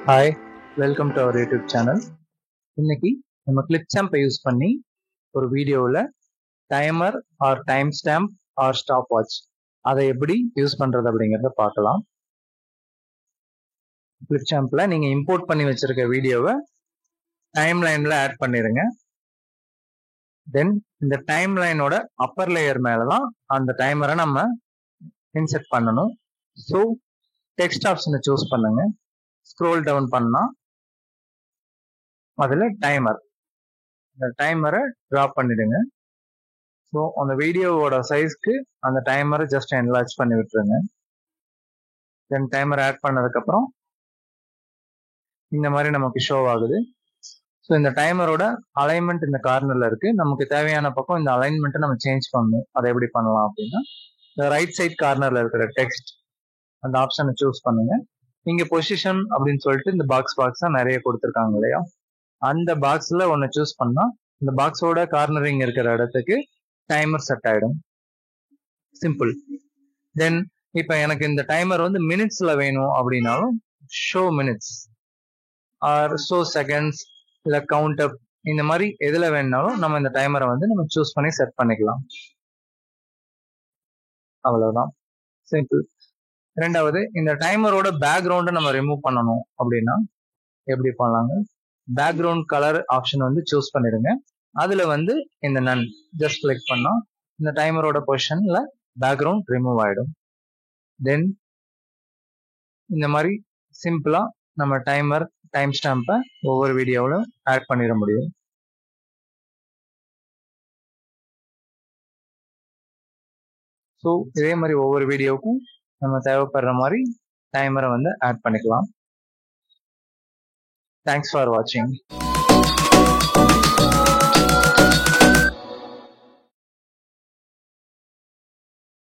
Hi, welcome to our YouTube channel. இன்னைக்கு நம்ம கிளிப்சாம்பை யூஸ் பண்ணி ஒரு வீடியோவில் timer or time stamp or stop watch அதை எப்படி யூஸ் பண்ணுறது அப்படிங்கிறத பார்க்கலாம். கிளிப்சாம்பில் நீங்கள் இம்போர்ட் பண்ணி வச்சிருக்க வீடியோவை டைம் லைனில் ஆட் பண்ணிடுங்க. தென் இந்த டைம் லைனோட அப்பர் லேயர் மேலே தான் அந்த டைமரை நம்ம இன்செர்ட் பண்ணணும். ஸோ டெக்ஸ்ட் ஆப்ஷனை சூஸ் பண்ணுங்க. ஸ்க்ரோல் டவுன் பண்ணால் அதில் டைமர், இந்த டைமரை ட்ராப் பண்ணிடுங்க. ஸோ அந்த வீடியோவோட சைஸ்க்கு அந்த டைமரை ஜஸ்ட் என்லார்ஜ் பண்ணி விட்டுருங்க. தென் டைமர் ஆட் பண்ணதுக்கப்புறம் இந்த மாதிரி நமக்கு ஷோ ஆகுது. ஸோ இந்த டைமரோட அலைன்மெண்ட் இந்த கார்னரில் இருக்கு. நமக்கு தேவையான பக்கம் இந்த அலைன்மெண்ட்டை நம்ம சேஞ்ச் பண்ணணும். அதை எப்படி பண்ணலாம் அப்படின்னா, இந்த ரைட் சைட் கார்னரில் இருக்கிற டெக்ஸ்ட் அந்த ஆப்ஷனை சூஸ் பண்ணுங்க. இங்கே பொசிஷன் அப்படின்னு சொல்லிட்டு இந்த பாக்ஸாக நிறைய கொடுத்துருக்காங்க இல்லையா, அந்த பாக்ஸில் ஒன்று சூஸ் பண்ணால் இந்த பாக்ஸோட கார்னரிங் இருக்கிற இடத்துக்கு டைமர் செட் ஆகிடும். சிம்பிள். தென் இப்போ எனக்கு இந்த டைமர் வந்து மினிட்ஸில் வேணும் அப்படின்னாலும் show minutes R show seconds இல்லை கவுண்ட் அப், இந்த மாதிரி எதில் வேணுனாலும் நம்ம இந்த டைமரை வந்து நம்ம சூஸ் பண்ணி செட் பண்ணிக்கலாம். அவ்வளோதான், சிம்பிள். ரெண்டாவது, இந்த டைமரோட பேக்ரவுண்டை நம்ம ரிமூவ் பண்ணணும் அப்படின்னா எப்படி பண்ணலாங்க? பேக்ரவுண்ட் கலர் ஆப்ஷன் வந்து சூஸ் பண்ணிடுங்க. அதில் வந்து இந்த நன் ஜஸ்ட் கிளிக் பண்ணால் இந்த டைமரோட பொசிஷனில் பேக்ரவுண்ட் ரிமூவ் ஆகிடும். தென் இந்த மாதிரி சிம்பிளாக நம்ம டைமர் டைம் ஸ்டாம்பை ஒவ்வொரு வீடியோவில் ஆட் பண்ணிட முடியும். ஸோ இதே மாதிரி ஒவ்வொரு வீடியோவுக்கும் நம்ம தேவைப்படுற மாதிரி டைமரை வந்து ஆட் பண்ணிக்கலாம். தேங்க்ஸ் ஃபார் வாட்சிங்.